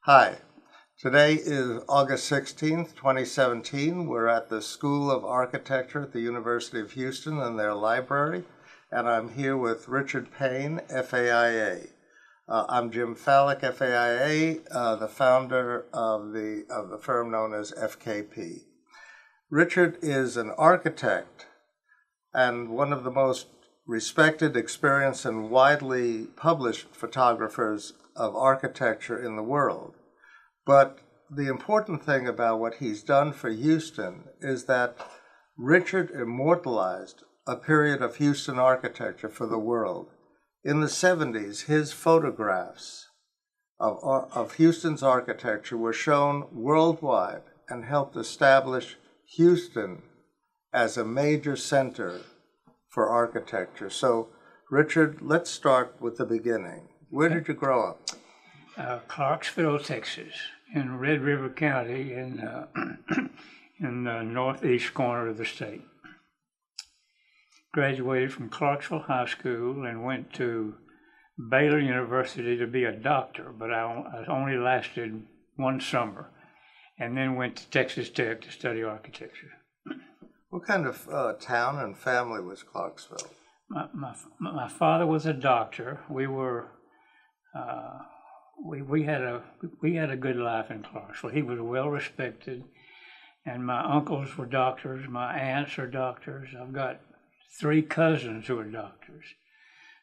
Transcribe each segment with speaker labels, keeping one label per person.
Speaker 1: Hi, today is August 16th, 2017. We're at the School of Architecture at the University of Houston in their library, and I'm here with Richard Payne, FAIA. I'm Jim Falick, FAIA, the founder of the firm known as FKP. Richard is an architect and one of the most respected, experienced, and widely published photographers of architecture in the world. But the important thing about what he's done for Houston is that Richard immortalized a period of Houston architecture for the world. In the 70s, his photographs of Houston's architecture were shown worldwide and helped establish Houston as a major center for architecture. So, Richard, let's start with the beginning. Where did you grow up?
Speaker 2: Clarksville, Texas, in Red River County in the northeast corner of the state. Graduated from Clarksville High School and went to Baylor University to be a doctor, but I only lasted one summer, and then went to Texas Tech to study architecture.
Speaker 1: What kind of town and family was Clarksville?
Speaker 2: My father was a doctor. We were we had a good life in Clarksville. He was well respected, and my uncles were doctors. My aunts are doctors. I've got 3 cousins who are doctors.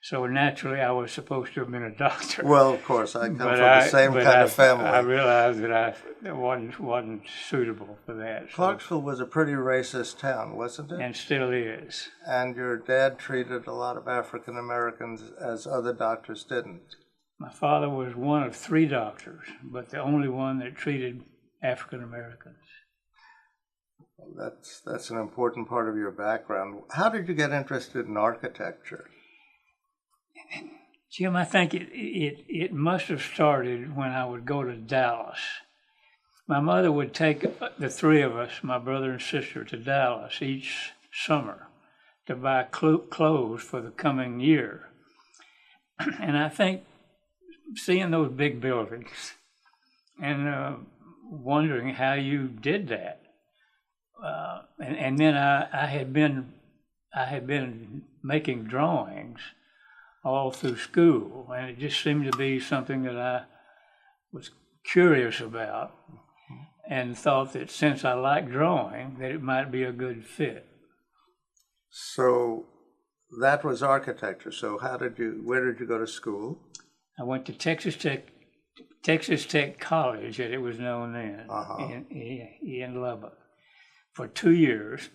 Speaker 2: So naturally, I was supposed to have been a doctor.
Speaker 1: Well, of course, I come from the same kind of family.
Speaker 2: I realized that I wasn't suitable for that.
Speaker 1: Clarksville was a pretty racist town, wasn't it?
Speaker 2: And still is.
Speaker 1: And your dad treated a lot of African Americans as other doctors didn't.
Speaker 2: My father was one of 3 doctors, but the only one that treated African Americans.
Speaker 1: Well, that's an important part of your background. How did you get interested in architecture?
Speaker 2: Jim, I think it must have started when I would go to Dallas. My mother would take the 3 of us, my brother and sister, to Dallas each summer to buy clothes for the coming year. And I think seeing those big buildings and wondering how you did that. And then I had been making drawings all through school, and it just seemed to be something that I was curious about, and thought that since I liked drawing, that it might be a good fit.
Speaker 1: So that was architecture. So where did you go to school?
Speaker 2: I went to Texas Tech College, as it was known then, in Lubbock, for 2 years.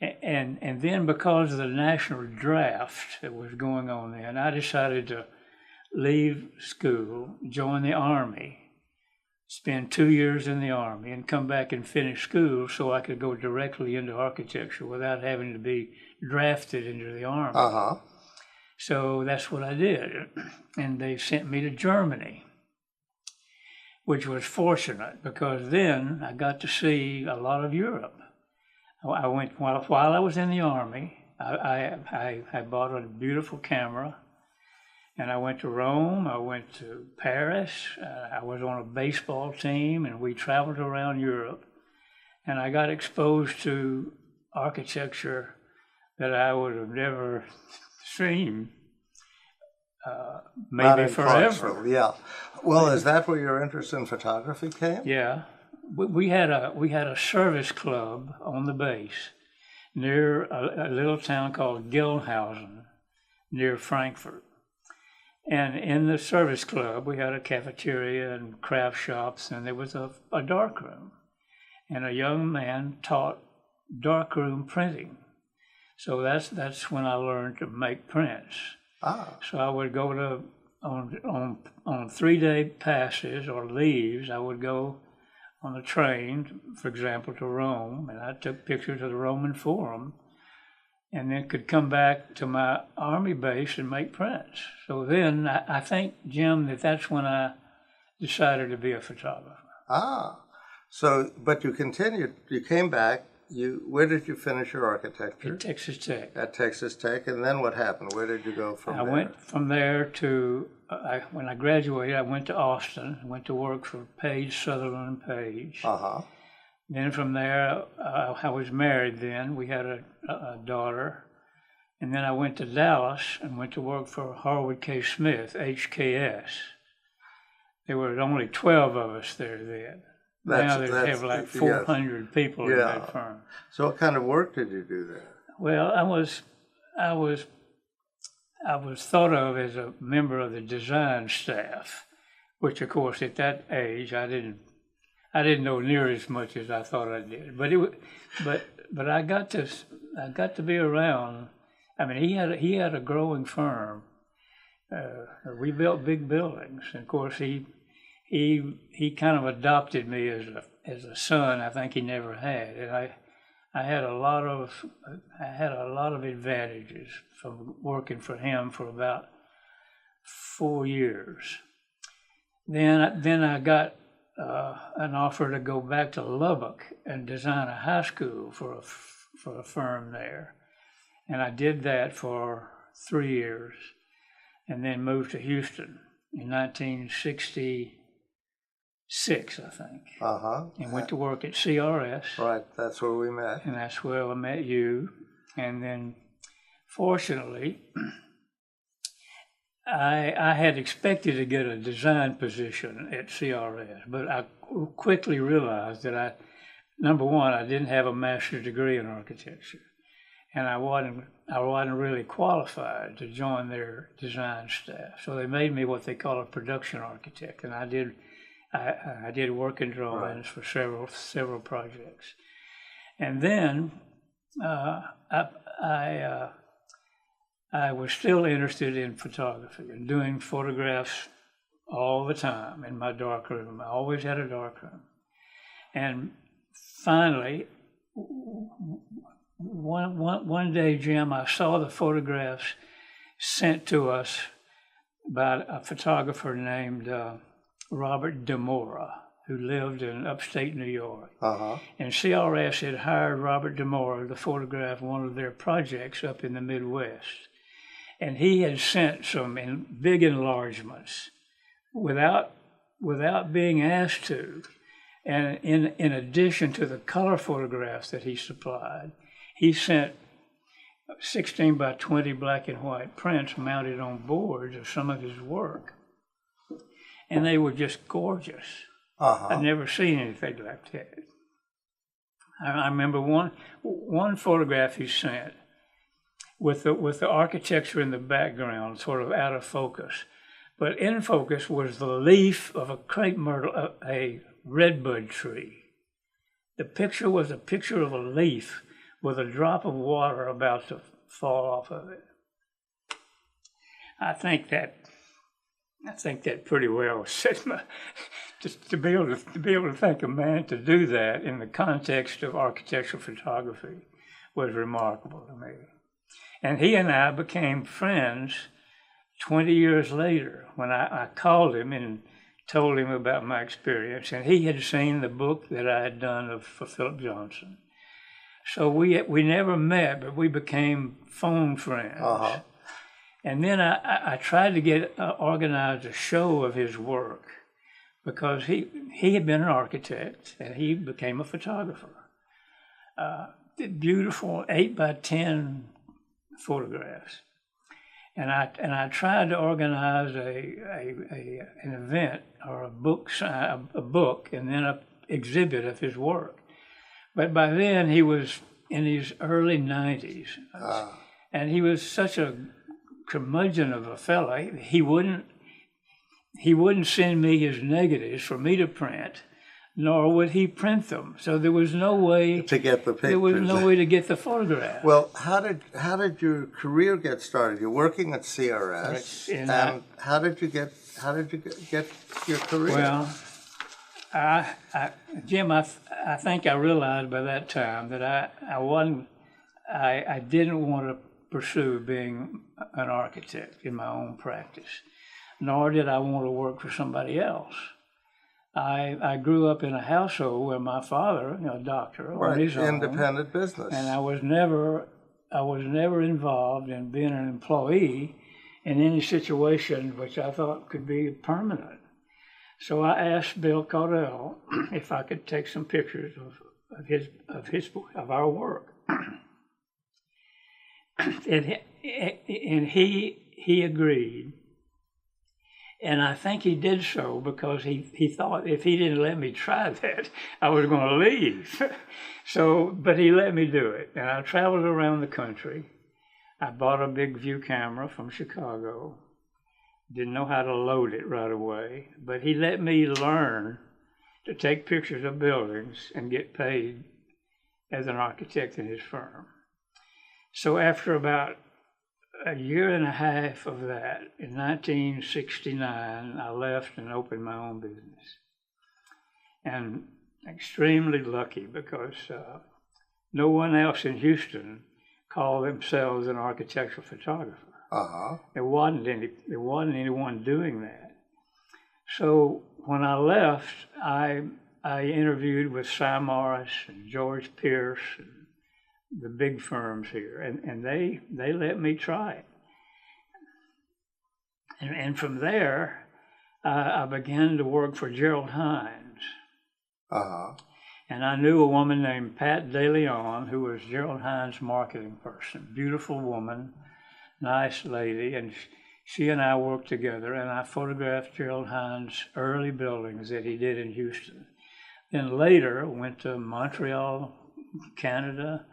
Speaker 2: And then because of the national draft that was going on then, I decided to leave school, join the Army, spend 2 years in the Army, and come back and finish school so I could go directly into architecture without having to be drafted into the Army. So that's what I did. And they sent me to Germany, which was fortunate because then I got to see a lot of Europe. I went while I was in the Army. I bought a beautiful camera, and I went to Rome. I went to Paris. I was on a baseball team, and we traveled around Europe. And I got exposed to architecture that I would have never seen, maybe forever.
Speaker 1: Yeah. Well, is that where your interest in photography came?
Speaker 2: Yeah. We had a service club on the base near a little town called Gelnhausen, near Frankfurt. And in the service club, we had a cafeteria and craft shops, and there was a darkroom. And a young man taught darkroom printing. So that's when I learned to make prints. So I would go to on 3-day passes or leaves. I would go on a train, for example, to Rome, and I took pictures of the Roman Forum, and then could come back to my Army base and make prints. So then I think, Jim, that's when I decided to be a photographer.
Speaker 1: So, but you continued, you came back where did you finish your architecture?
Speaker 2: At Texas Tech.
Speaker 1: At Texas Tech, and then what happened? Where did you go from there?
Speaker 2: I went from there to, when I graduated, I went to Austin. I went to work for Page, Sutherland and Page. Then from there, I was married then. We had a daughter. And then I went to Dallas and went to work for Harwood K. Smith, HKS. There were only 12 of us there then. Now they have like 400 people in that firm.
Speaker 1: So what kind of work did you do there?
Speaker 2: Well, I was thought of as a member of the design staff, which of course at that age I didn't know near as much as I thought I did. But I got to be around. I mean, he had a growing firm. We built big buildings, and of course he kind of adopted me as a son. I think he never had, and I had a lot of advantages from working for him for about 4 years. Then I got an offer to go back to Lubbock and design a high school for a firm there, and I did that for 3 years, and then moved to Houston in 1966, I think. And went to work at CRS.
Speaker 1: Right, that's where we met.
Speaker 2: And that's where I met you. And then, fortunately, I had expected to get a design position at CRS, but I quickly realized that number one, I didn't have a master's degree in architecture, and I wasn't really qualified to join their design staff. So they made me what they call a production architect, and I did working drawings for several projects. And then I was still interested in photography and doing photographs all the time in my darkroom. I always had a darkroom. And finally, one day, Jim, I saw the photographs sent to us by a photographer named Robert DeMora, who lived in upstate New York. And CRS had hired Robert DeMora to photograph one of their projects up in the Midwest. And he had sent some big enlargements without being asked to. And in addition to the color photographs that he supplied, he sent 16 by 20 black and white prints mounted on boards of some of his work. And they were just gorgeous. I'd never seen anything like that. I remember one photograph he sent with the architecture in the background, sort of out of focus. But in focus was the leaf of a crepe myrtle, a redbud tree. The picture was a picture of a leaf with a drop of water about to fall off of it. I think that pretty well set just to be able to think a man to do that in the context of architectural photography was remarkable to me. And he and I became friends 20 years later when I called him and told him about my experience, and he had seen the book that I had done for Philip Johnson. So we never met, but we became phone friends. And then I tried to organize a show of his work because he had been an architect and he became a photographer. Beautiful 8 by 10 photographs. And I tried to organize an event or a book and then an exhibit of his work. But by then he was in his early 90s, and he was such a curmudgeon of a fella. He wouldn't send me his negatives for me to print, nor would he print them. So there was no way
Speaker 1: to get the pictures.
Speaker 2: There was no way to get the photograph.
Speaker 1: Well, how did your career get started? You're working at CRS, and how did you get your career?
Speaker 2: Well, Jim, I think I realized by that time that I didn't want to pursue being an architect in my own practice, nor did I want to work for somebody else. I grew up in a household where my father, a doctor, on his own,
Speaker 1: independent business,
Speaker 2: and I was never involved in being an employee in any situation which I thought could be permanent. So I asked Bill Caudell if I could take some pictures of our work, and he agreed. And I think he did so because he thought if he didn't let me try that, I was going to leave. But he let me do it. And I traveled around the country. I bought a big view camera from Chicago. Didn't know how to load it right away. But he let me learn to take pictures of buildings and get paid as an architect in his firm. So after about a year and a half of that, in 1969, I left and opened my own business. And extremely lucky because no one else in Houston called themselves an architectural photographer. There wasn't anyone doing that. So when I left, I interviewed with Cy Morris and George Pierce and the big firms here, and they let me try it. And from there, I began to work for Gerald Hines. And I knew a woman named Pat DeLeon, who was Gerald Hines' marketing person. Beautiful woman, nice lady, and she and I worked together, and I photographed Gerald Hines' early buildings that he did in Houston. Then later, went to Montreal, Canada,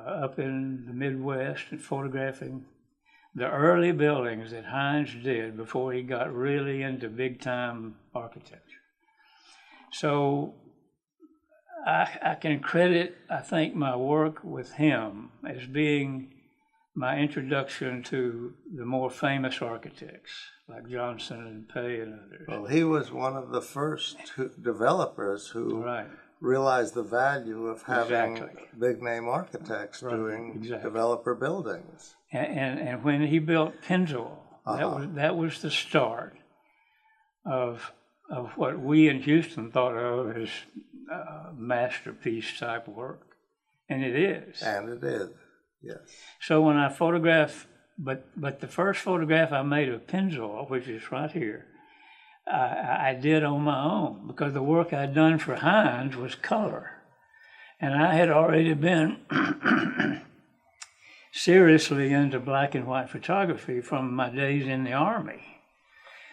Speaker 2: up in the Midwest, and photographing the early buildings that Hines did before he got really into big-time architecture. So I can credit, I think, my work with him as being my introduction to the more famous architects like Johnson and Payne and others.
Speaker 1: Well, he was one of the first developers who realized the value of having big-name architects doing developer buildings.
Speaker 2: And when he built Pennzoil, that was the start of what we in Houston thought of as masterpiece type work, and it is.
Speaker 1: And it is, yes.
Speaker 2: So when I photograph, but the first photograph I made of Pennzoil, which is right here, I did on my own because the work I'd done for Hines was color. And I had already been seriously into black and white photography from my days in the Army.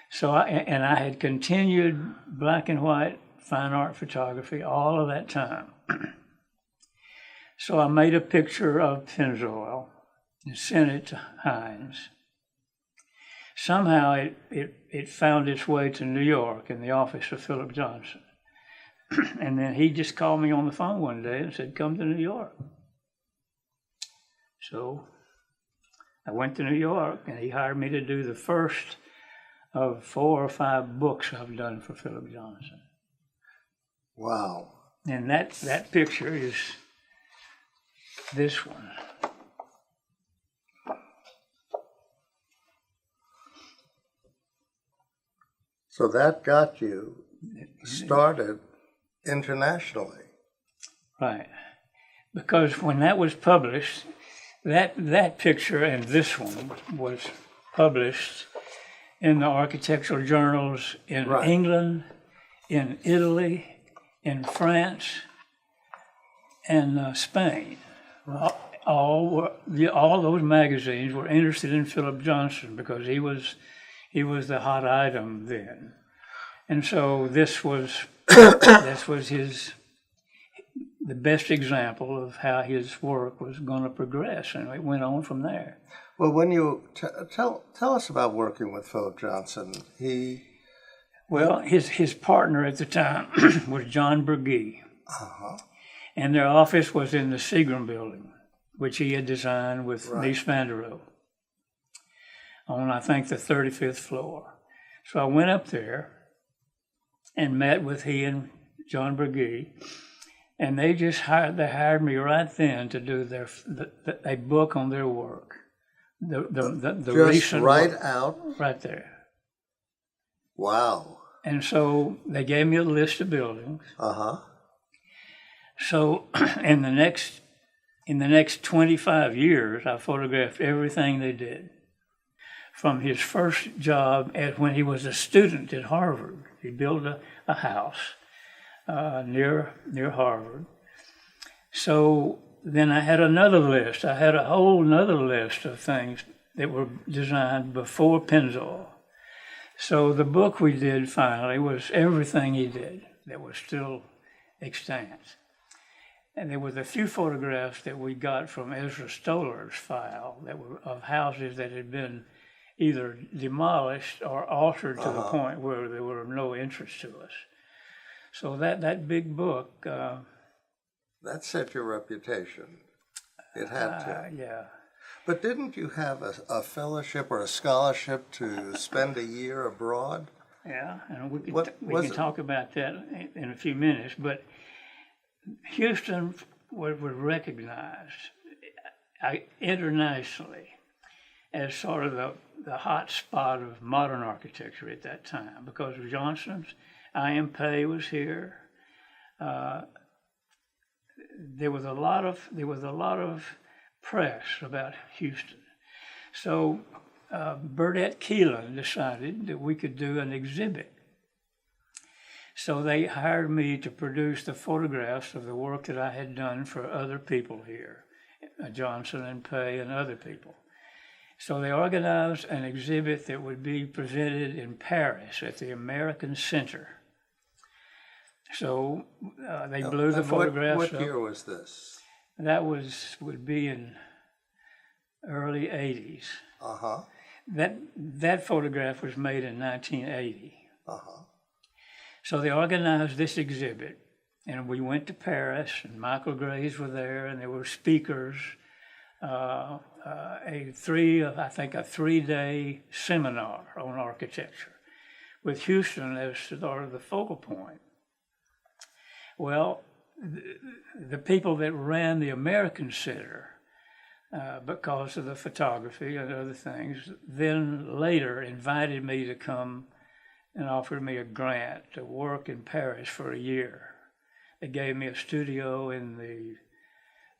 Speaker 2: So I had continued black and white fine art photography all of that time. So I made a picture of Pennzoil and sent it to Hines. Somehow it found its way to New York in the office of Philip Johnson. And then he just called me on the phone one day and said, "Come to New York." So I went to New York, and he hired me to do the first of 4 or 5 books I've done for Philip Johnson.
Speaker 1: Wow.
Speaker 2: And that picture is this one.
Speaker 1: So that got you started internationally.
Speaker 2: Right. Because when that was published, that picture and this one was published in the architectural journals in England, in Italy, in France, and Spain. All those magazines were interested in Philip Johnson because he was the hot item then, and so this was the best example of how his work was going to progress, and it went on from there.
Speaker 1: Well, when you tell us about working with Philip Johnson,
Speaker 2: his partner at the time was John Berge, and their office was in the Seagram building, which he had designed with Mies van der Rohe, on I think the 35th floor. So I went up there and met with he and John Berge, and they hired me right then to do a book on their work. The
Speaker 1: just
Speaker 2: recent
Speaker 1: right
Speaker 2: work,
Speaker 1: out?
Speaker 2: right there.
Speaker 1: Wow.
Speaker 2: And so they gave me a list of buildings.
Speaker 1: Uh-huh.
Speaker 2: So in the next 25 years, I photographed everything they did. From his first job when he was a student at Harvard. He built a house near Harvard. So then I had another list. I had a whole another list of things that were designed before Pennzoil. So the book we did finally was everything he did that was still extant. And there was a few photographs that we got from Ezra Stoller's file that were of houses that had been either demolished or altered to the point where they were of no interest to us. So that big book...
Speaker 1: that set your reputation. It had to.
Speaker 2: Yeah.
Speaker 1: But didn't you have a fellowship or a scholarship to spend a year abroad?
Speaker 2: Yeah, and we can talk about that in a few minutes, but Houston was recognized internationally as sort of the hot spot of modern architecture at that time because of Johnson's. I.M. Payne was here. There was a lot of press about Houston. So Burdett Keelan decided that we could do an exhibit. So they hired me to produce the photographs of the work that I had done for other people here, Johnson and Payne and other people. So they organized an exhibit that would be presented in Paris at the American Center. So they blew the photographs up.
Speaker 1: What year was this?
Speaker 2: That would be in early 80s.
Speaker 1: Uh-huh.
Speaker 2: That photograph was made in 1980.
Speaker 1: Uh-huh.
Speaker 2: So they organized this exhibit, and we went to Paris, and Michael Graves were there, and there were speakers. A 3-day seminar on architecture with Houston as sort of the focal point. Well, the people that ran the American Center, because of the photography and other things, then later invited me to come and offered me a grant to work in Paris for a year. They gave me a studio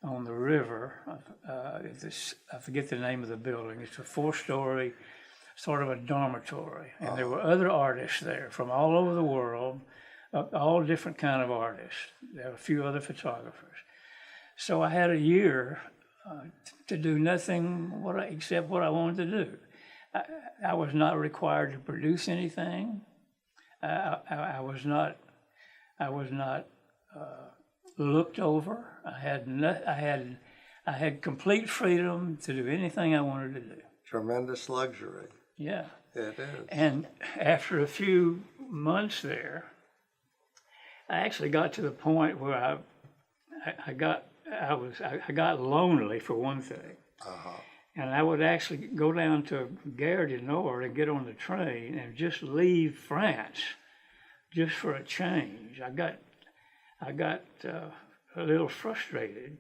Speaker 2: on the river. I forget the name of the building. It's a 4-story, sort of a dormitory. And there were other artists there from all over the world, all different kind of artists. There were a few other photographers. So I had a year to do nothing except what I wanted to do. I was not required to produce anything. I was not looked over. I had complete freedom to do anything I wanted to do.
Speaker 1: Tremendous luxury.
Speaker 2: Yeah.
Speaker 1: It is.
Speaker 2: And after a few months there, I actually got to the point where I got lonely for one thing.
Speaker 1: Uh-huh.
Speaker 2: And I would actually go down to Gare du Nord and get on the train and just leave France just for a change. I got a little frustrated.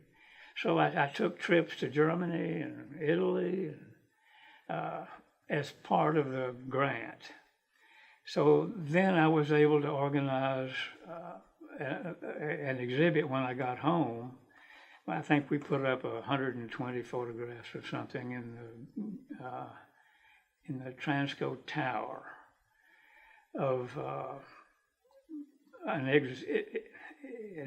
Speaker 2: So I took trips to Germany and Italy as part of the grant. So then I was able to organize an exhibit when I got home. I think we put up 120 photographs or something in the Transco Tower of an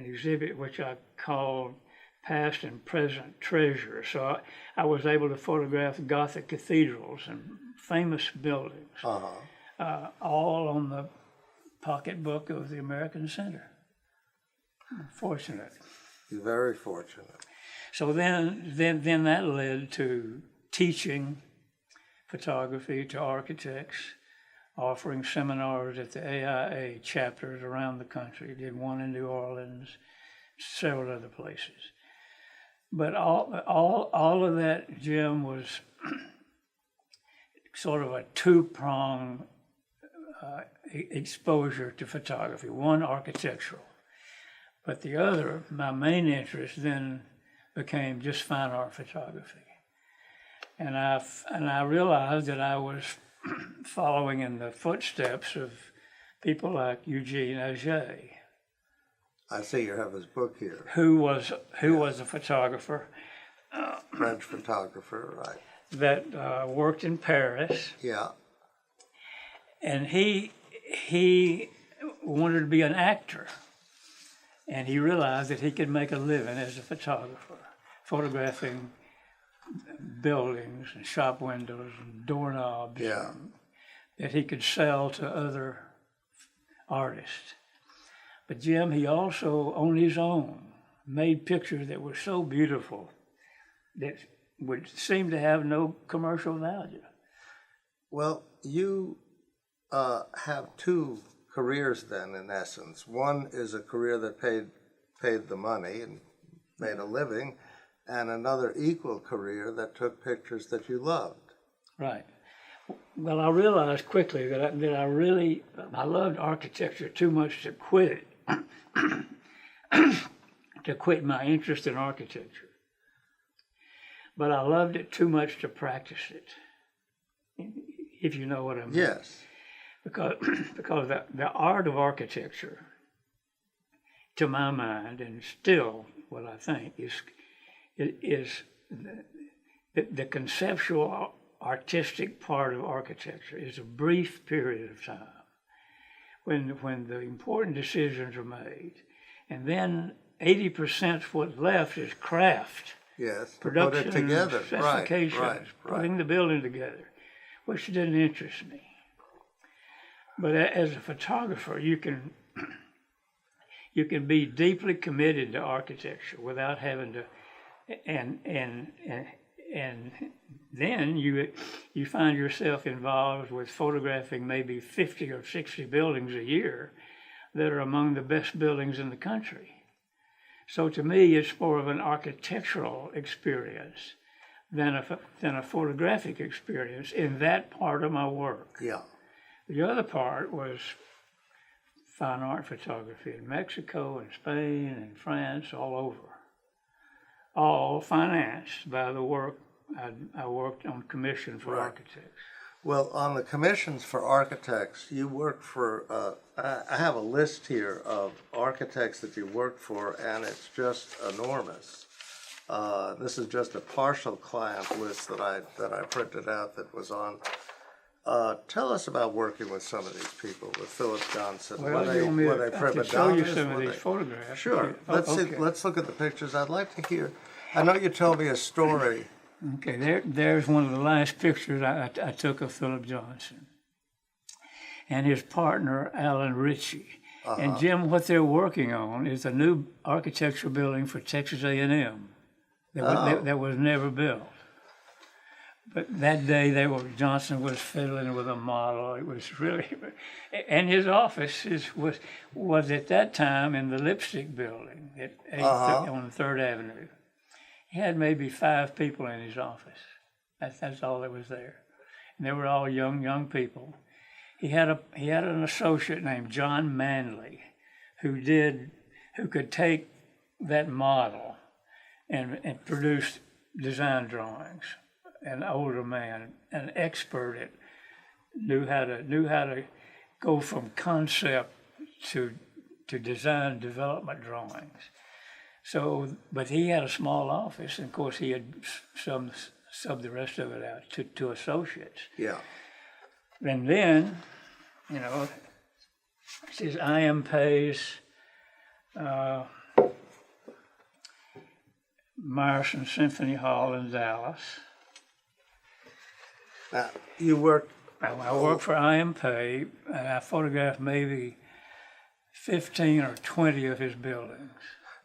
Speaker 2: exhibit which I called Past and Present Treasure. So I was able to photograph Gothic cathedrals and famous buildings, all on the pocketbook of the American Center. Fortunate.
Speaker 1: You're very fortunate.
Speaker 2: So then that led to teaching photography to architects, offering seminars at the AIA chapters around the country. Did one in New Orleans, several other places. But all of that, Jim, was sort of a two-pronged exposure to photography. One, architectural. But the other, my main interest then became just fine art photography. And I realized that I was following in the footsteps of people like Eugene Auger,
Speaker 1: I see you have his book here.
Speaker 2: who was a photographer.
Speaker 1: French photographer, right.
Speaker 2: That worked in Paris.
Speaker 1: Yeah.
Speaker 2: And he wanted to be an actor. And he realized that he could make a living as a photographer, photographing buildings and shop windows and doorknobs that he could sell to other artists. But Jim, he also, on his own, made pictures that were so beautiful that would seem to have no commercial value.
Speaker 1: Well, you have two careers then, in essence. One is a career that paid the money and made a living, and another equal career that took pictures that you loved.
Speaker 2: Right. Well, I realized quickly that I loved architecture too much to quit it, to quit my interest in architecture. But I loved it too much to practice it, if you know what I mean.
Speaker 1: Yes.
Speaker 2: Because the art of architecture, to my mind, and still what I think, is the conceptual artistic part of architecture is a brief period of time when the important decisions are made, and then 80% of what's left is craft.
Speaker 1: Yes,
Speaker 2: Production,
Speaker 1: put it together.
Speaker 2: specifications,
Speaker 1: Right.
Speaker 2: putting the building together, which didn't interest me. But as a photographer, you can be deeply committed to architecture without having to, and then you find yourself involved with photographing maybe 50 or 60 buildings a year that are among the best buildings in the country. So to me, it's more of an architectural experience than a photographic experience in that part of my work.
Speaker 1: Yeah.
Speaker 2: The other part was fine art photography in Mexico and Spain and France, all over. All financed by the work I worked on commission for architects.
Speaker 1: Well, on the commissions for architects, you worked for, I have a list here of architects that you worked for, and it's just enormous. This is just a partial client list that I printed out that was on. Tell us about working with some of these people, with Philip Johnson.
Speaker 2: Well,
Speaker 1: were they prima donnas?
Speaker 2: show you some of these photographs.
Speaker 1: Sure. Let's look at the pictures. I'd like to hear. I know you told me a story.
Speaker 2: Okay, there's one of the last pictures I took of Philip Johnson and his partner, Alan Ritchie. And Jim, what they're working on is a new architectural building for Texas A&M that was never built. But that day, Johnson was fiddling with a model. It was really, and his office was at that time in the Lipstick Building on 3rd Avenue. He had maybe 5 people in his office. That's all that was there, and they were all young people. He had an associate named John Manley, who could take that model and produce design drawings. An older man, an expert at knew how to go from concept to design development drawings. So, but he had a small office, and of course he had subbed the rest of it out to associates.
Speaker 1: Yeah.
Speaker 2: And then, it says I.M. Pace, Meyerson Symphony Hall in Dallas.
Speaker 1: Now, you worked.
Speaker 2: I worked for I.M. Pay, and I photographed maybe 15 or 20 of his buildings.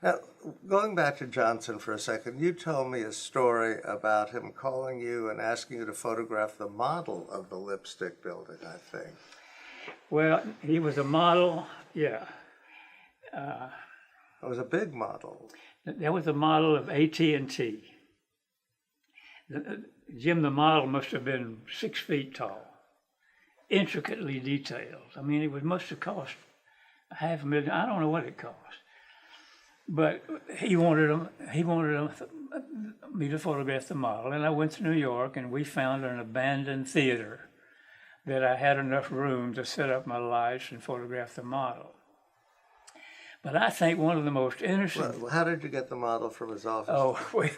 Speaker 1: Now, going back to Johnson for a second, you told me a story about him calling you and asking you to photograph the model of the Lipstick Building, I think.
Speaker 2: Well, he was a model, yeah.
Speaker 1: It was a big model.
Speaker 2: That was a model of AT&T. Jim, the model must have been 6 feet tall, intricately detailed. I mean, must have cost $500,000. I don't know what it cost. But he wanted me to photograph the model, and I went to New York, and we found an abandoned theater that I had enough room to set up my lights and photograph the model. But I think one of the most interesting...
Speaker 1: Well, how did you get the model from his office?
Speaker 2: Oh, we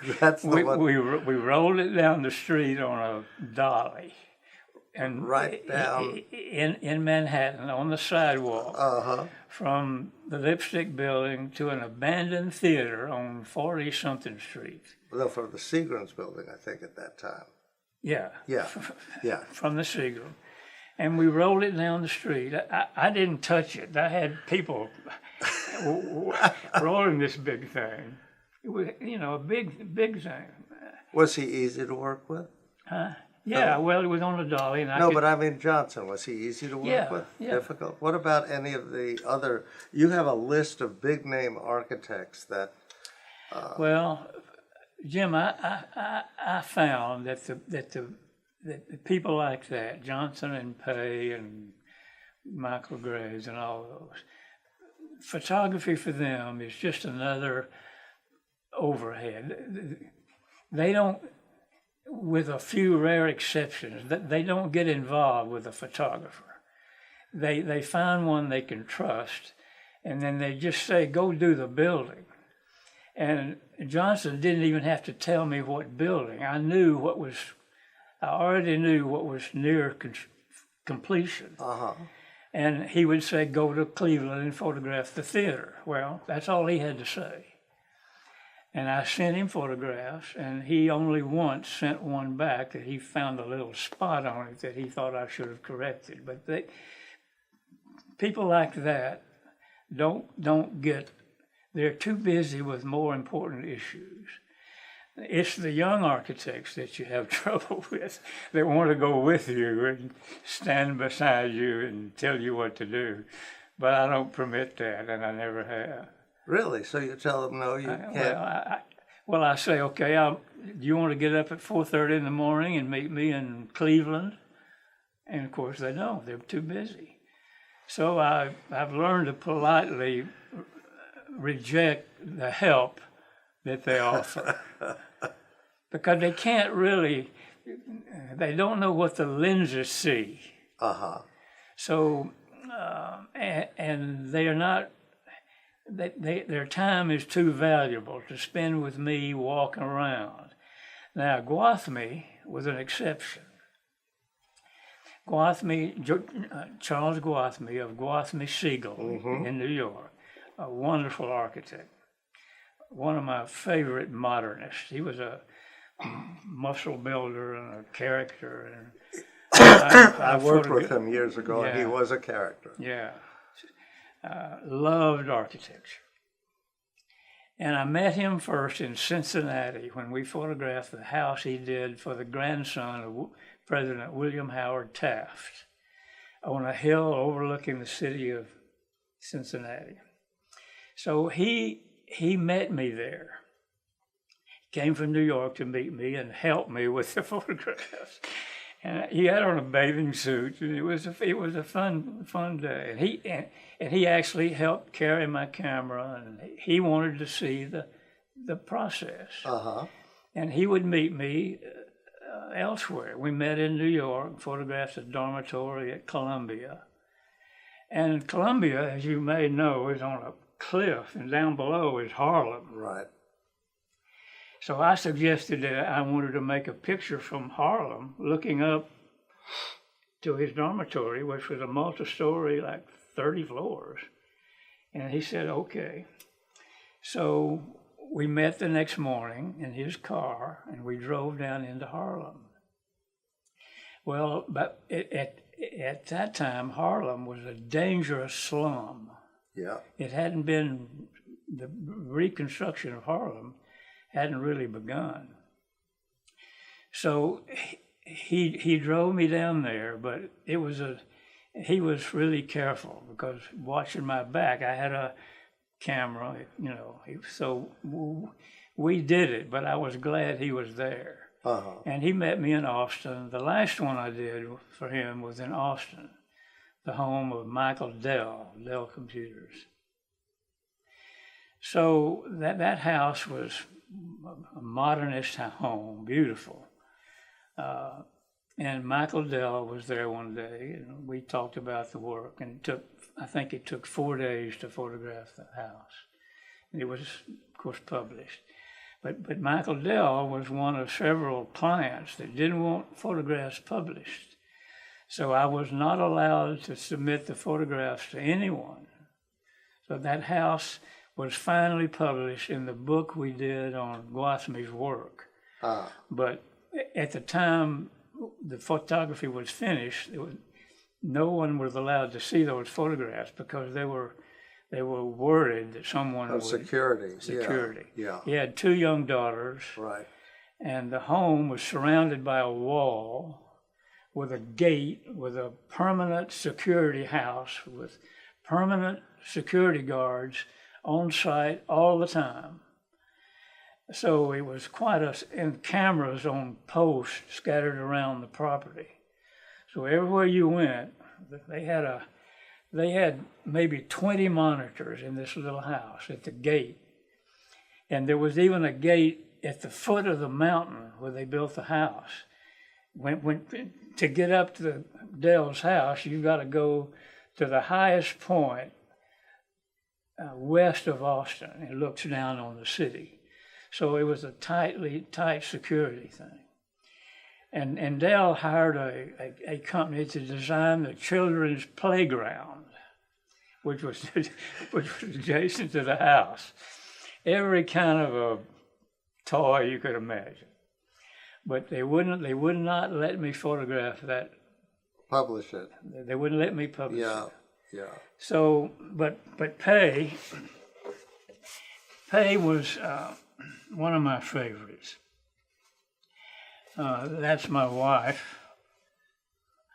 Speaker 2: rolled it down the street on a dolly. And
Speaker 1: right down...
Speaker 2: In Manhattan, on the sidewalk, from the Lipstick Building to an abandoned theater on 40-something Street.
Speaker 1: Well, from the Seagram's building, I think, at that time.
Speaker 2: Yeah.
Speaker 1: Yeah, yeah.
Speaker 2: From the Seagram. And we rolled it down the street. I didn't touch it. I had people rolling this big thing. It was, a big thing.
Speaker 1: Was he easy to work with?
Speaker 2: Huh? Yeah, well, it was on a dolly. And
Speaker 1: but I mean Johnson, was he easy to work with?
Speaker 2: Yeah.
Speaker 1: Difficult? What about any of the other, you have a list of big-name architects that...
Speaker 2: Well, Jim, I found that the people like that, Johnson and Payne and Michael Graves and all those, photography for them is just another overhead. They don't, with a few rare exceptions, they don't get involved with a photographer. They find one they can trust, and then they just say, go do the building. And Johnson didn't even have to tell me what building. I already knew what was near completion. And he would say, go to Cleveland and photograph the theater. Well, that's all he had to say. And I sent him photographs, and he only once sent one back that he found a little spot on it that he thought I should have corrected. But people like that don't get, they're too busy with more important issues. It's the young architects that you have trouble with that want to go with you and stand beside you and tell you what to do. But I don't permit that, and I never have.
Speaker 1: Really? So you tell them, no, you can't?
Speaker 2: Well, I say, okay, do you want to get up at 4:30 in the morning and meet me in Cleveland? And, of course, they don't. They're too busy. So I've learned to politely reject the help that they offer. Because they can't really, they don't know what the lenses see. So, and they are not, their time is too valuable to spend with me walking around. Now, Gwathmey was an exception. Charles Gwathmey of Gwathmey Siegel in New York, a wonderful architect. One of my favorite modernists. He was a muscle builder and a character. And
Speaker 1: I worked with him years ago, and he was a character.
Speaker 2: Yeah. Loved architecture. And I met him first in Cincinnati when we photographed the house he did for the grandson of President William Howard Taft on a hill overlooking the city of Cincinnati. So he met me there. Came from New York to meet me and help me with the photographs. And he had on a bathing suit, and it was a fun day. And he actually helped carry my camera, and he wanted to see the process. And he would meet me elsewhere. We met in New York, photographed a dormitory at Columbia. And Columbia, as you may know, is on a cliff, and down below is Harlem.
Speaker 1: Right.
Speaker 2: So I suggested that I wanted to make a picture from Harlem looking up to his dormitory, which was a multi-story, like 30 floors. And he said, okay. So we met the next morning in his car, and we drove down into Harlem. Well, but at that time, Harlem was a dangerous slum.
Speaker 1: Yeah.
Speaker 2: It hadn't been, the reconstruction of Harlem hadn't really begun. So he drove me down there, but he was really careful because watching my back, I had a camera, so we did it, but I was glad he was there. And he met me in Austin. The last one I did for him was in Austin, the home of Michael Dell Computers. So that house was a modernist home, beautiful. And Michael Dell was there one day, and we talked about the work. And I think it took 4 days to photograph the house. And it was, of course, published. But Michael Dell was one of several clients that didn't want photographs published. So I was not allowed to submit the photographs to anyone. So that house was finally published in the book we did on Guasmi's work. But at the time the photography was finished, no one was allowed to see those photographs because they were worried that someone would...
Speaker 1: Security.
Speaker 2: Yeah. He had 2 young daughters.
Speaker 1: Right.
Speaker 2: And the home was surrounded by a wall with a gate, with a permanent security house, with permanent security guards on site all the time. So it was and cameras on posts scattered around the property. So everywhere you went, they had maybe 20 monitors in this little house at the gate. And there was even a gate at the foot of the mountain where they built the house. To get up to Dell's house, you've got to go to the highest point west of Austin. It looks down on the city. So it was a tight security thing. And Dell hired a company to design the children's playground, which was adjacent to the house. Every kind of a toy you could imagine. But they would not let me photograph that. Publish it. They wouldn't let me publish it. Yeah. So, but Pay was one of my favorites. That's my wife.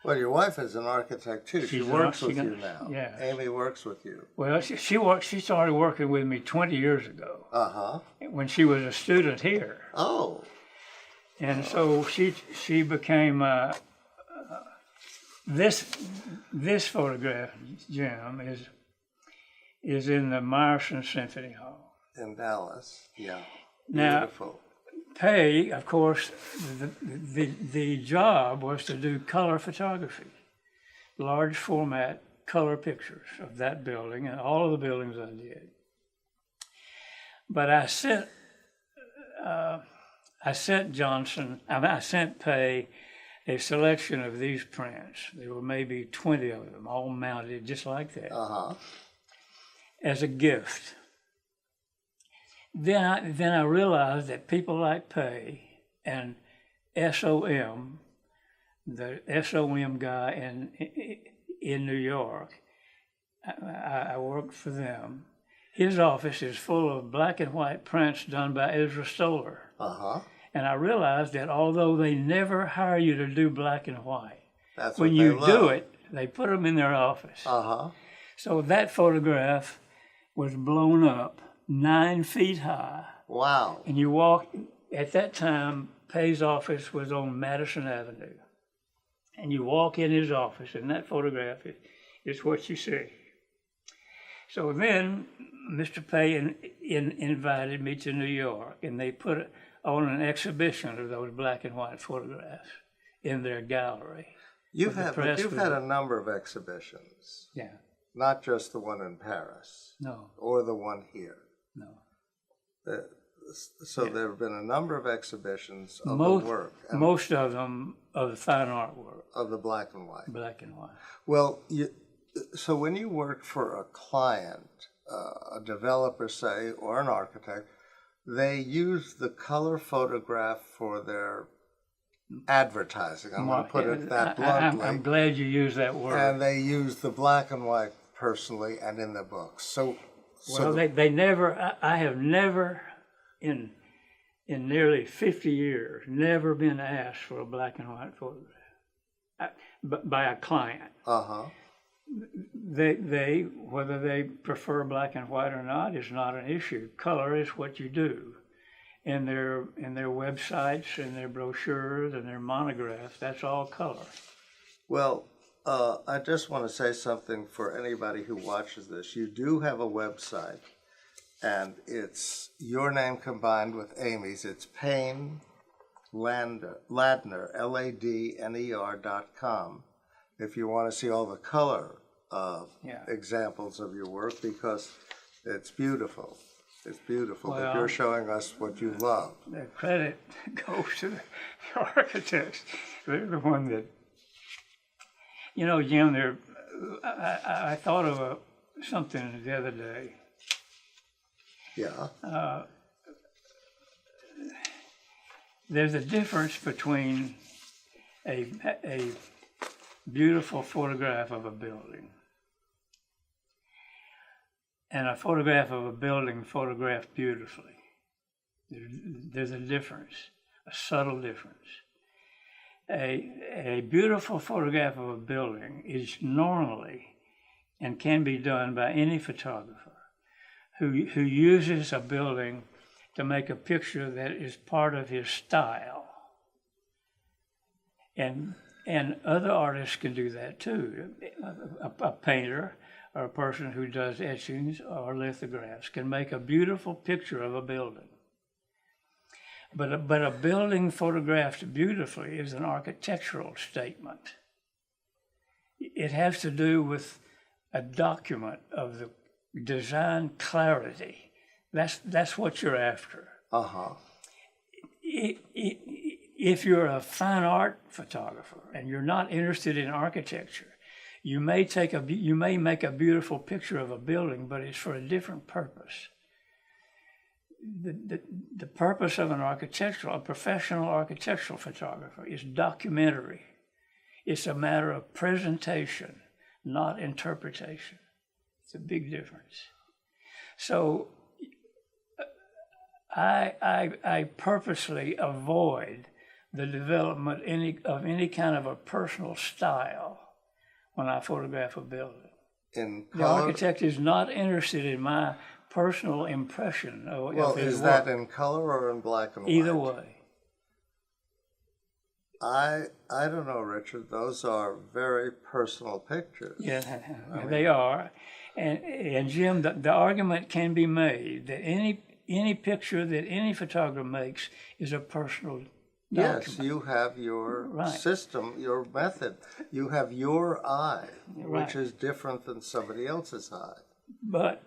Speaker 1: Well, your wife is an architect too. She works with you now.
Speaker 2: Yeah.
Speaker 1: Amy works with you.
Speaker 2: Well, she started working with me 20 years ago. When she was a student here.
Speaker 1: Oh.
Speaker 2: And so she became this photograph, Jim, is in the Meyerson Symphony Hall
Speaker 1: in Dallas. Yeah.
Speaker 2: Now,
Speaker 1: beautiful.
Speaker 2: Pay, of course, the job was to do color photography, large format color pictures of that building and all of the buildings I did. But I sent Pay a selection of these prints. There were maybe 20 of them, all mounted just like that, as a gift. Then I realized that people like Pay and SOM, the SOM guy in New York, I worked for them. His office is full of black and white prints done by Ezra Stoller. And I realized that although they never hire you to do black and white, when you do it, they put them in their office. So that photograph was blown up 9 feet high.
Speaker 1: Wow.
Speaker 2: And you walk, at that time, Pay's office was on Madison Avenue. And you walk in his office, and that photograph is what you see. So then Mr. Pay invited me to New York, and they put on an exhibition of those black and white photographs in their gallery.
Speaker 1: You've had a number of exhibitions.
Speaker 2: Yeah.
Speaker 1: Not just the one in Paris.
Speaker 2: No.
Speaker 1: Or the one here.
Speaker 2: No.
Speaker 1: So there have been a number of exhibitions of the work.
Speaker 2: Most of them of the fine art work.
Speaker 1: Of the black and white.
Speaker 2: Black and white.
Speaker 1: Well, so when you work for a client, a developer, say, or an architect, they use the color photograph for their advertising. I'm going to put it that bluntly.
Speaker 2: I'm glad you used that word.
Speaker 1: And they use the black and white personally and in the books. So
Speaker 2: they never. I have never, in nearly 50 years, never been asked for a black and white photograph by a client. They whether they prefer black and white or not is not an issue. Color is what you do. In their websites, and their brochures, and their monographs, that's all color.
Speaker 1: Well, I just want to say something for anybody who watches this. You do have a website, and it's your name combined with Amy's. It's Payne, Ladner, LADNER.com, if you want to see all the color examples of your work, because it's beautiful. It's beautiful,
Speaker 2: Well,
Speaker 1: but you're showing us what you love.
Speaker 2: The credit goes to the architects. They're the one that, you know, Jim, I thought of something the other day.
Speaker 1: Yeah.
Speaker 2: There's a difference between a beautiful photograph of a building and a photograph of a building photographed beautifully. There's a difference, a subtle difference. A beautiful photograph of a building is normally and can be done by any photographer who uses a building to make a picture that is part of his style. And other artists can do that too. A painter or a person who does etchings or lithographs can make a beautiful picture of a building. But a building photographed beautifully is an architectural statement. It has to do with a document of the design clarity. That's what you're after.
Speaker 1: Uh-huh.
Speaker 2: If you're a fine art photographer and you're not interested in architecture, you may make a beautiful picture of a building, but it's for a different purpose. The purpose of a professional architectural photographer is documentary. It's a matter of presentation, not interpretation. It's a big difference. So I purposely avoid the development of any kind of a personal style when I photograph a building. The architect is not interested in my personal impression of his work.
Speaker 1: Is that in color or in black and white?
Speaker 2: Either way.
Speaker 1: I don't know, Richard. Those are very personal pictures.
Speaker 2: Yeah, they are. And Jim, the argument can be made that any picture that any photographer makes is a personal document.
Speaker 1: Yes, you have your system, your method. You have your eye, which is different than somebody else's eye. But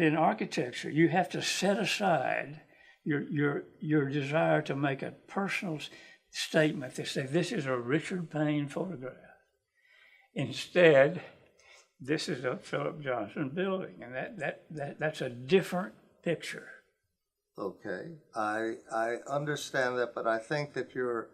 Speaker 2: in architecture, you have to set aside your desire to make a personal statement that says this is a Richard Payne photograph. Instead, this is a Philip Johnson building, and that's a different picture.
Speaker 1: Okay, I understand that, but I think that your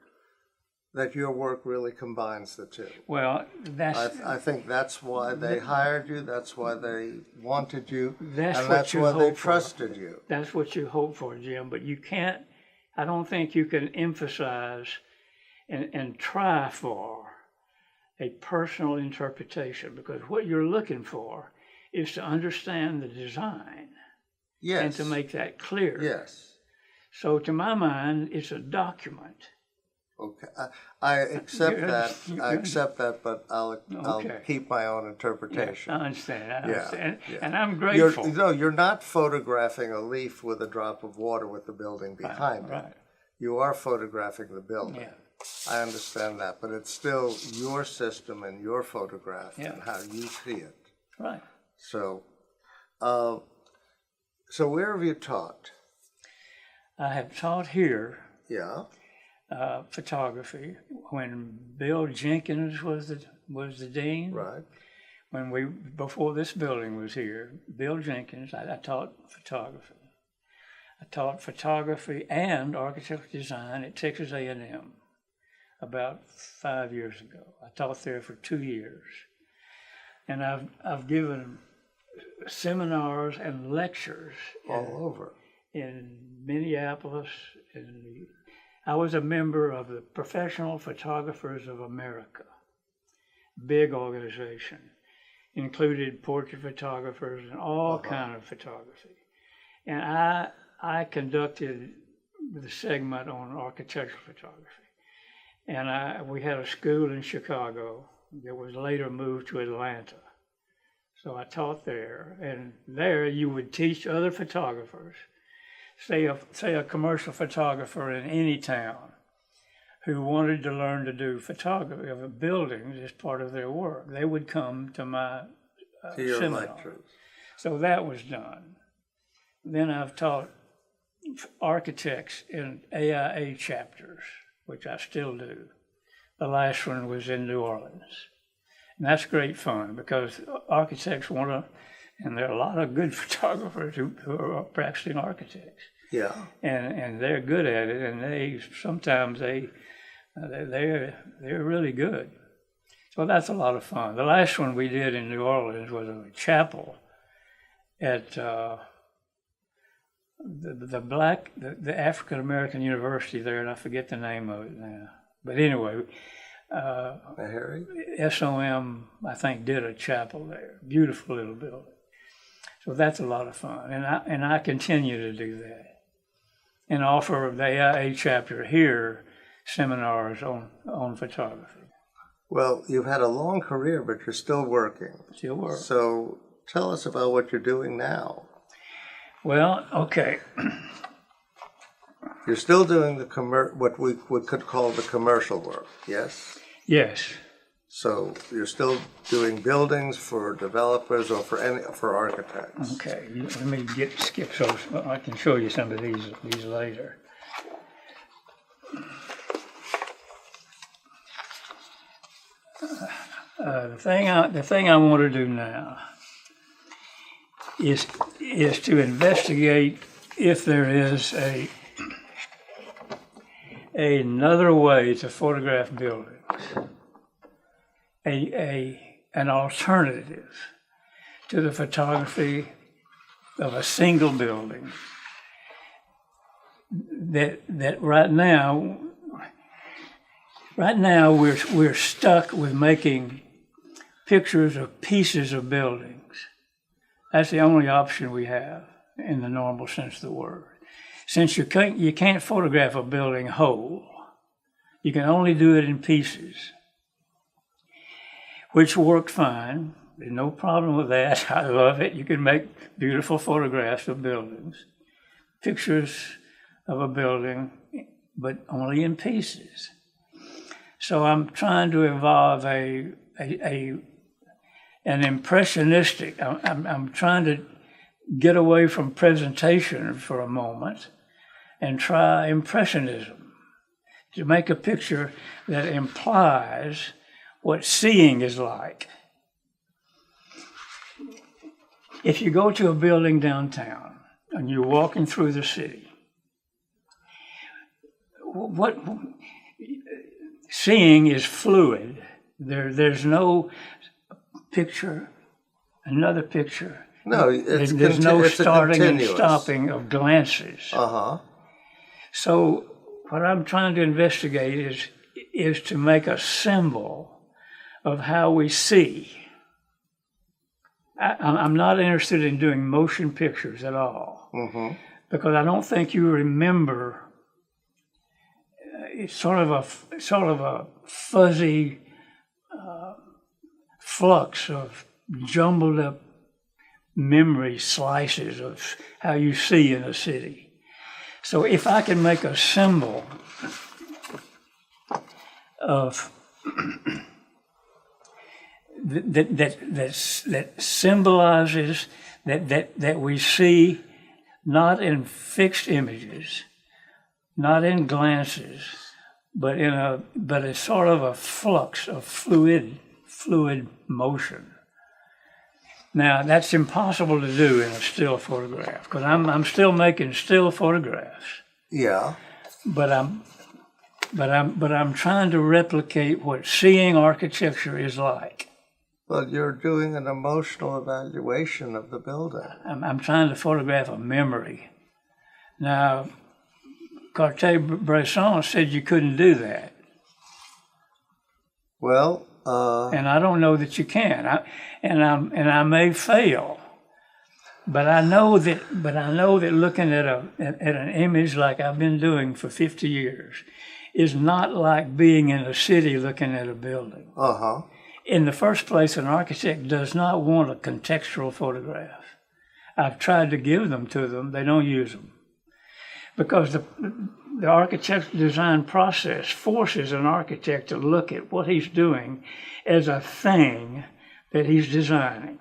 Speaker 1: work really combines the two.
Speaker 2: Well,
Speaker 1: I think that's why they hired you. That's why they wanted you.
Speaker 2: That's
Speaker 1: why they trusted you.
Speaker 2: That's what you hope for, Jim. But you can't. I don't think you can emphasize and try for a personal interpretation, because what you're looking for is to understand the design.
Speaker 1: Yes.
Speaker 2: And to make that clear.
Speaker 1: Yes.
Speaker 2: So to my mind, it's a document.
Speaker 1: Okay, I accept that. I accept that, but I'll keep my own interpretation.
Speaker 2: Yeah, I understand.
Speaker 1: Yeah.
Speaker 2: And I'm grateful.
Speaker 1: You're not photographing a leaf with a drop of water with the building behind it.
Speaker 2: Right.
Speaker 1: You are photographing the building.
Speaker 2: Yeah.
Speaker 1: I understand that, but it's still your system and your photograph and how you see it.
Speaker 2: Right.
Speaker 1: So where have you taught?
Speaker 2: I have taught here.
Speaker 1: Yeah.
Speaker 2: Photography when Bill Jenkins was the dean.
Speaker 1: Right.
Speaker 2: Before this building was here, Bill Jenkins, I taught photography. I taught photography and architectural design at Texas A&M about 5 years ago. I taught there for 2 years, and I've given seminars and lectures
Speaker 1: all over
Speaker 2: in Minneapolis. I was a member of the Professional Photographers of America, big organization, included portrait photographers and all kind of photography. And I conducted the segment on architectural photography. And we had a school in Chicago that was later moved to Atlanta. So I taught there, and there you would teach other photographers. Say a commercial photographer in any town who wanted to learn to do photography of buildings as part of their work. They would come to my
Speaker 1: to your
Speaker 2: seminar.
Speaker 1: lectures.
Speaker 2: So that was done. Then I've taught architects in AIA chapters, which I still do. The last one was in New Orleans. And that's great fun because architects want to, and there are a lot of good photographers who are practicing architects.
Speaker 1: Yeah.
Speaker 2: And they're good at it, and they're really good. So that's a lot of fun. The last one we did in New Orleans was a chapel at the African American University there, and I forget the name of it now. But anyway, SOM I think did a chapel there. Beautiful little building. So that's a lot of fun, and I continue to do that, and offer the AIA chapter here seminars on photography.
Speaker 1: Well, you've had a long career, but you're still working.
Speaker 2: Still working.
Speaker 1: So tell us about what you're doing now.
Speaker 2: Well, okay.
Speaker 1: You're still doing what we could call the commercial work, yes?
Speaker 2: Yes.
Speaker 1: So you're still doing buildings for developers or for architects.
Speaker 2: Okay, let me skip so I can show you some of these later. The thing I want to do now is to investigate if there is another way to photograph buildings, an alternative to the photography of a single building that right now we're stuck with making pictures of pieces of buildings. That's the only option we have in the normal sense of the word. Since you can't photograph a building whole, you can only do it in pieces, which worked fine. There's no problem with that. I love it. You can make beautiful photographs of buildings, pictures of a building, but only in pieces. So I'm trying to evolve an impressionistic. I'm trying to get away from presentation for a moment and try impressionism, to make a picture that implies what seeing is like. If you go to a building downtown and you're walking through the city, what seeing is fluid. There's no picture, another picture.
Speaker 1: No,
Speaker 2: there's no starting and stopping of glances. So what I'm trying to investigate is to make a symbol of how we see. I'm not interested in doing motion pictures at all, because I don't think you remember. It's sort of a fuzzy flux of jumbled up memory slices of how you see in a city. So if I can make a symbol of that symbolizes that we see not in fixed images, not in glances, but it's sort of a flux of fluid motion. Now that's impossible to do in a still photograph because I'm still making still photographs.
Speaker 1: Yeah.
Speaker 2: But I'm trying to replicate what seeing architecture is like.
Speaker 1: Well, you're doing an emotional evaluation of the building.
Speaker 2: I'm trying to photograph a memory. Now, Cartier-Bresson said you couldn't do that.
Speaker 1: Well,
Speaker 2: and I don't know that you can. I may fail, but I know that looking at an image like I've been doing for 50 years is not like being in a city looking at a building. In the first place, an architect does not want a contextual photograph. I've tried to give them to them; they don't use them. because the architectural design process forces an architect to look at what he's doing as a thing that he's designing.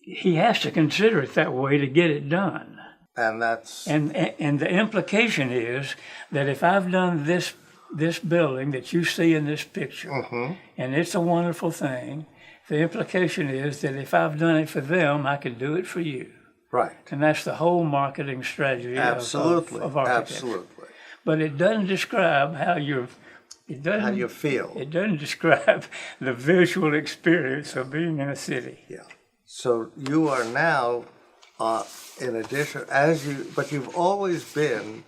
Speaker 2: He has to consider it that way to get it done.
Speaker 1: And that's...
Speaker 2: And the implication is that if I've done this building that you see in this picture, and it's a wonderful thing, the implication is that if I've done it for them, I can do it for you.
Speaker 1: Right.
Speaker 2: And that's the whole marketing strategy of architecture.
Speaker 1: Absolutely.
Speaker 2: But it doesn't describe how you
Speaker 1: feel.
Speaker 2: It doesn't describe the visual experience of being in a city.
Speaker 1: Yeah. So you are now, in addition, but you've always been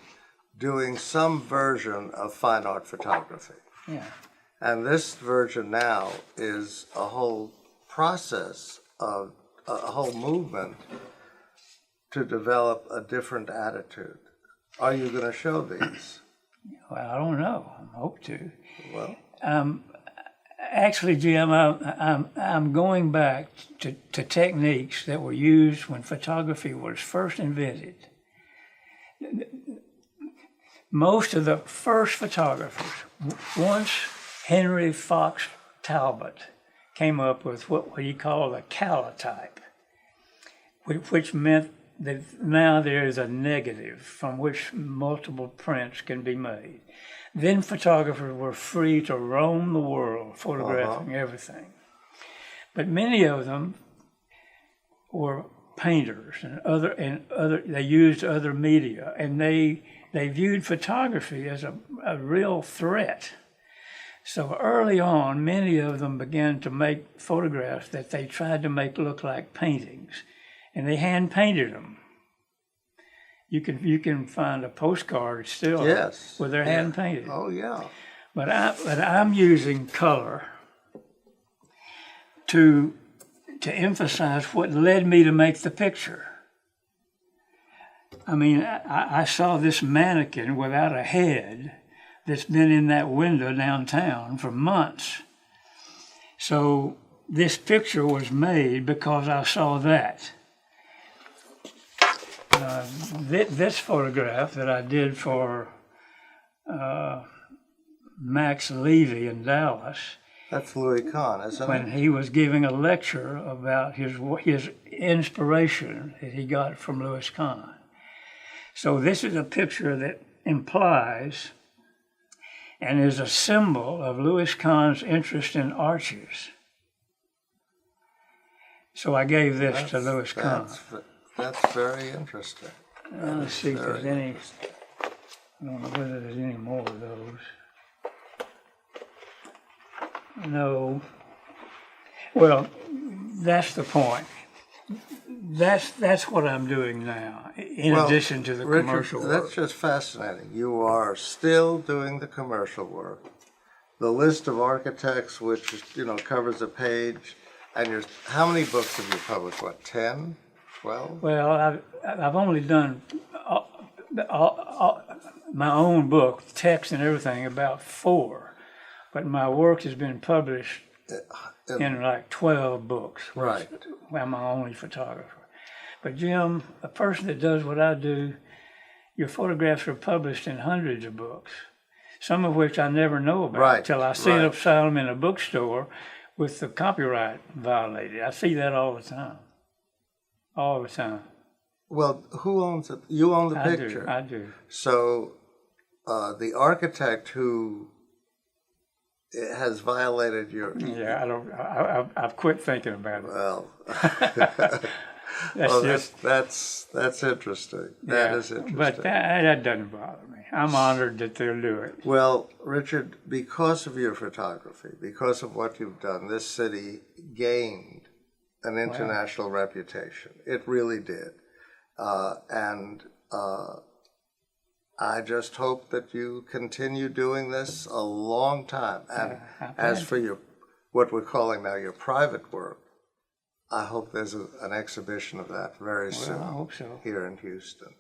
Speaker 1: doing some version of fine art photography.
Speaker 2: Yeah.
Speaker 1: And this version now is a whole process of a whole movement to develop a different attitude. Are you going to show these?
Speaker 2: Well, I don't know. I hope to.
Speaker 1: Well,
Speaker 2: actually, Jim, I'm going back to techniques that were used when photography was first invented. Most of the first photographers, once Henry Fox Talbot came up with what he called a calotype, which meant that now there is a negative from which multiple prints can be made. Then photographers were free to roam the world, photographing everything. But many of them were painters and they used other media, and they viewed photography as a real threat. So early on, many of them began to make photographs that they tried to make look like paintings, and they hand painted them. You can find a postcard still where they're hand painted.
Speaker 1: Oh yeah.
Speaker 2: But I'm using color to emphasize what led me to make the picture. I mean, I saw this mannequin without a head that's been in that window downtown for months. So this picture was made because I saw that. This photograph that I did for Max Levy in Dallas.
Speaker 1: That's Louis Kahn, isn't it?
Speaker 2: When he was giving a lecture about his inspiration that he got from Louis Kahn. So this is a picture that implies and is a symbol of Louis Kahn's interest in arches. So I gave this to Louis Kahn.
Speaker 1: That's very interesting.
Speaker 2: Let's see if there's any. I don't know whether there's any more of those. No. Well, that's the point. That's what I'm doing now, in addition to the commercial work.
Speaker 1: That's just fascinating. You are still doing the commercial work. The list of architects, which covers a page, and how many books have you published? What, 10, 12?
Speaker 2: Well, I've only done my own book, text and everything, about 4, but my work has been published in like 12 books.
Speaker 1: Right.
Speaker 2: I'm my only photographer. But Jim, a person that does what I do, your photographs are published in hundreds of books, some of which I never know about until I see them in a bookstore with the copyright violated. I see that all the time. All the time.
Speaker 1: Well, who owns it? You own the picture.
Speaker 2: I do.
Speaker 1: So the architect who has violated your...
Speaker 2: Yeah, I don't. I've quit thinking about it.
Speaker 1: Well,
Speaker 2: that's
Speaker 1: interesting. That is interesting.
Speaker 2: But that doesn't bother me. I'm honored that they'll do it.
Speaker 1: Well, Richard, because of your photography, because of what you've done, this city gained an international reputation. It really did. I just hope that you continue doing this a long time. And as for what we're calling now your private work, I hope there's an exhibition of that very soon.
Speaker 2: I hope so.
Speaker 1: Here in Houston.